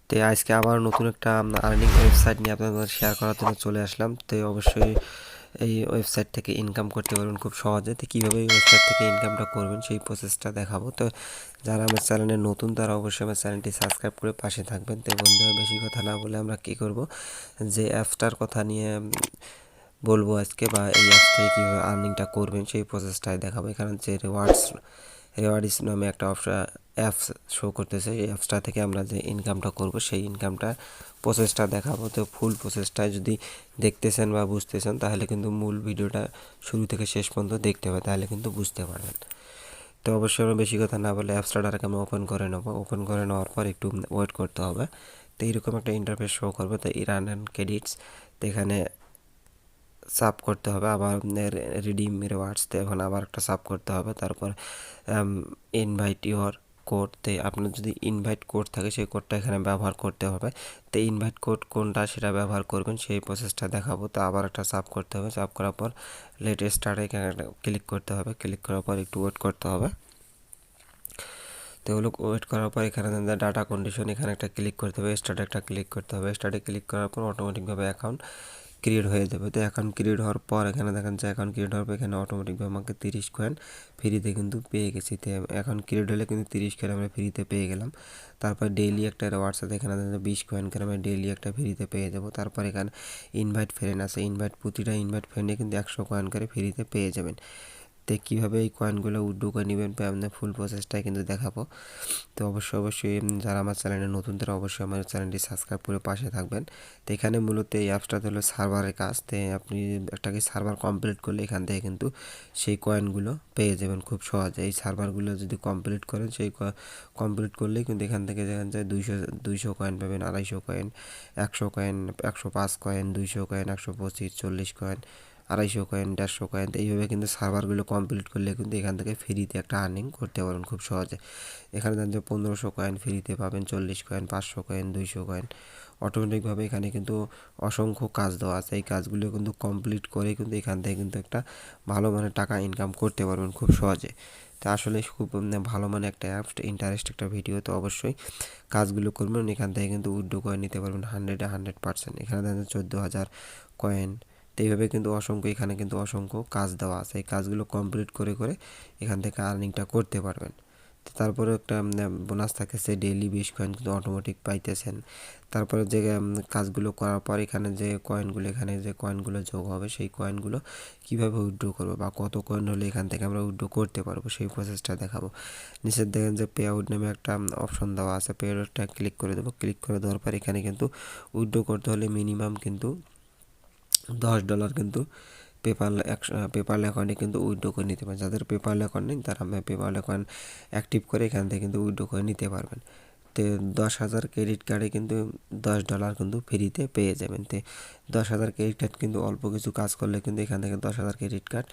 তো আজকে আবার নতুন একটা আর্নিং ওয়েবসাইট নিয়ে আপনাদের শেয়ার করার জন্য চলে আসলাম। তো অবশ্যই এই ওয়েবসাইট থেকে ইনকাম করতে পারবেন খুব সহজে। তো কীভাবে এই ওয়েবসাইট থেকে ইনকামটা করবেন সেই প্রসেসটা দেখাবো। তো যারা আমার চ্যানেলে নতুন তারা অবশ্যই আমার চ্যানেলটি সাবস্ক্রাইব করে পাশে থাকবেন। তো বন্ধুরা, বেশি কথা না বলে আমরা কী করব, যে অ্যাপসটার কথা নিয়ে বলবো আজকে, বা এই অ্যাপ থেকে কীভাবে আর্নিংটা করবেন সেই প্রসেসটাই দেখাবো। এখানে যে রেওয়ার্ডস নামে একটা অ্যাপস শো করতেছে, এই অ্যাপসটা থেকে আমরা যে ইনকামটা করব সেই ইনকামটা প্রসেসটা দেখাবো। তো ফুল প্রসেসটা যদি দেখতেছেন বা বুঝতেছেন তাহলে কিন্তু মূল ভিডিওটা শুরু থেকে শেষ পর্যন্ত দেখতে হবে, তাহলে কিন্তু বুঝতে পারবেন। তো অবশ্যই আমরা বেশি কথা না বলে অ্যাপসটা ডাইরেক্ট আমি ওপেন করে নেবো। ওপেন করে নেওয়ার পর একটু ওয়েট করতে হবে। তো এইরকম একটা ইন্টারফেস শো করবে। তো ইরান অ্যান্ড ক্রেডিটস, তো এখানে সাব করতে হবে, আবার রিডিম রিওয়ার্ডসতে এখন আবার একটা সাব করতে হবে। তারপর ইনভাইট ইউর কোডতে আপনার যদি ইনভাইট কোড থাকে সেই কোডটা এখানে ব্যবহার করতে হবে। তো ইনভাইট কোড কোনটা সেটা ব্যবহার করবেন সেই প্রসেসটা দেখাবো। তো আবার একটা সাব করতে হবে। সাব করার পর লেট স্টার্টে এখানে ক্লিক করতে হবে। ক্লিক করার পর একটু ওয়েট করতে হবে। তো ওগুলো ওয়েট করার পর এখানে ডাটা কন্ডিশন, এখানে একটা ক্লিক করতে হবে। স্টার্টে একটা ক্লিক করতে হবে। স্টার্টে ক্লিক করার পর অটোমেটিকভাবে অ্যাকাউন্ট ক্রিয়েট হয়ে যাবে। তো অ্যাকাউন্ট ক্রিয়েট হওয়ার পর এখানে দেখেন যে অ্যাকাউন্ট ক্রিয়েট হওয়ার পর এখানে অটোমেটিকভাবে আমাকে 30 কয়েন ফ্রিতে কিন্তু পেয়ে গেছি। তো অ্যাকাউন্ট ক্রিয়েট হলে কিন্তু 30 কয়েন আমরা ফ্রিতে পেয়ে গেলাম। তারপর ডেইলি একটা রিওয়ার্ডস আছে, এখানে 20 কয়েন করে আমরা ডেইলি একটা ফ্রিতে পেয়ে যাবো। তারপর এখানে ইনভাইট ফ্রেন্ড আছে, প্রতিটা ইনভাইট ফ্রেন্ডে কিন্তু 100 কয়েন করে ফ্রিতে পেয়ে যাবেন। তো কীভাবে এই কয়েনগুলো উইথড্র করে নেবেন আপনার ফুল প্রসেসটাই কিন্তু দেখাবো। তো অবশ্যই যারা আমার চ্যানেলে নতুন তারা অবশ্যই আমার চ্যানেলটি সাবস্ক্রাইব করে পাশে থাকবেন। তো এখানে মূলত এই অ্যাপসটাতে হলো সার্ভারের কাজ। তো আপনি একটাকে সার্ভার কমপ্লিট করলে এখান থেকে কিন্তু সেই কয়েনগুলো পেয়ে যাবেন খুব সহজে। এই সার্ভারগুলো যদি কমপ্লিট করেন, সেই কমপ্লিট করলেই কিন্তু এখান থেকে যেখান যায় 200 কয়েন পাবেন, 250 coin, 100 coin, 105 coin, 200 coin, 125, 40 coin, 250 coin, 150 coin. তো এইভাবে কিন্তু সার্ভারগুলো কমপ্লিট করলে কিন্তু এখান থেকে ফ্রিতে একটা আর্নিং করতে পারবেন খুব সহজে। এখানে দেন যে 1500 কয়েন ফ্রিতে পাবেন, 40 কয়েন, 500 কয়েন, 200 কয়েন। অটোমেটিকভাবে এখানে কিন্তু অসংখ্য কাজ দেওয়া আছে। এই কাজগুলো কিন্তু কমপ্লিট করে কিন্তু এখান থেকে কিন্তু একটা ভালো মানের টাকা ইনকাম করতে পারবেন খুব সহজে। তো আসলে খুব ভালো মানে একটা অ্যাপস, ইন্টারেস্ট একটা ভিডিও। তো অবশ্যই কাজগুলো করবেন, এখান থেকে কিন্তু উইথড্র করে নিতে পারবেন 100%। এখানে দেখেন 14,000 কয়েন। তো এইভাবে কিন্তু এখানে কিন্তু অসংখ্য কাজ দেওয়া আছে। এই কাজগুলো কমপ্লিট করে করে এখান থেকে আর্নিংটা করতে পারবেন। তো তারপরে একটা বোনাস থাকে, সে ডেইলি 20 কয়েন কিন্তু অটোমেটিক পাইতেছেন। তারপরে যে কাজগুলো করার পর এখানে যে কয়েনগুলো যোগ হবে সেই কয়েনগুলো কীভাবে উইথড্র করবো বা কত কয়েন হলে এখান থেকে আমরা উইথড্র করতে পারবো সেই প্রসেসটা দেখাবো। নিচের দেখেন যে পে আউট নামে একটা অপশন দেওয়া আছে, পে আউটটা ক্লিক করে দেবো। ক্লিক করে দেওয়ার পর এখানে কিন্তু উইথড্র করতে হলে মিনিমাম কিন্তু $10 কিন্তু পেপাল অ্যাকাউন্টে কিন্তু উইথড্র করে নিতে পারেন। যাদের পেপাল অ্যাকাউন্ট নেই তারা পেপাল অ্যাকাউন্ট অ্যাক্টিভ করে এখান থেকে কিন্তু উইথড্র করে নিতে পারবেন। তো 10,000 ক্রেডিট কার্ডে কিন্তু $10 কিন্তু ফ্রিতে পেয়ে যাবেন। তো 10,000 ক্রেডিট কার্ড কিন্তু অল্প কিছু কাজ করলে কিন্তু এখান থেকে 10,000 ক্রেডিট কার্ড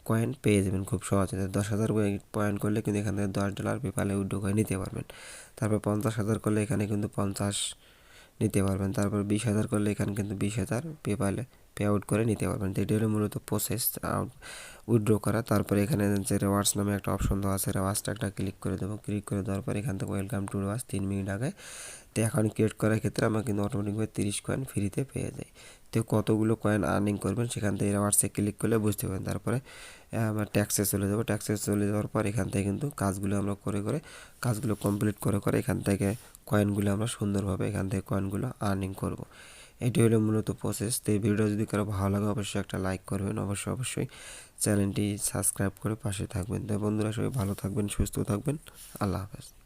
কয়েন পেয়ে যাবেন খুব সহজে। 10,000 পয়েন্ট করলে কিন্তু এখান থেকে $10 পেপালে উইথড্র করে নিতে পারবেন। তারপর 50,000 করলে এখানে কিন্তু 50 নিতে পারবেন। তারপর 20,000 করলে এখানে কিন্তু 20,000 পেপালে পে আউট করে নিতে পারবেন। তো এটি হলো মূলত প্রসেস উইথড্র করা। তারপরে এখানে যে রেওয়ার্ডস নামে একটা অপশন দেওয়া আছে, রেওয়ার্ডসটা একটা ক্লিক করে দেবো। ক্লিক করে দেওয়ার পর এখান থেকে ওয়েলকাম টু রেওয়ার্ডস 3 মিনিট আগে। তো অ্যাকাউন্ট ক্রিয়েট করার ক্ষেত্রে আমরা কিন্তু অটোমেটিকভাবে 30 কয়েন ফ্রিতে পেয়ে যাই। তো কতগুলো কয়েন আর্নিং করবেন সেখান থেকে রেওয়ার্ডসে ক্লিক করলে বুঝতে পারবেন। তারপরে আমরা ট্যাক্সে চলে যাবো। ট্যাক্সে চলে যাওয়ার পর এখান থেকে কিন্তু কাজগুলো আমরা করে কাজগুলো কমপ্লিট করে এখান থেকে কয়েনগুলো আমরা সুন্দরভাবে এখান থেকে কয়েনগুলো আর্নিং করব। এটি হলো মূলত প্রসেস। তো এই ভিডিও যদি কারো ভালো লাগে অবশ্যই একটা লাইক করবেন, অবশ্যই চ্যানেলটি সাবস্ক্রাইব করে পাশে থাকবেন। তো বন্ধুরা, সবাই ভালো থাকবেন, সুস্থ থাকবেন। আল্লাহ হাফেজ।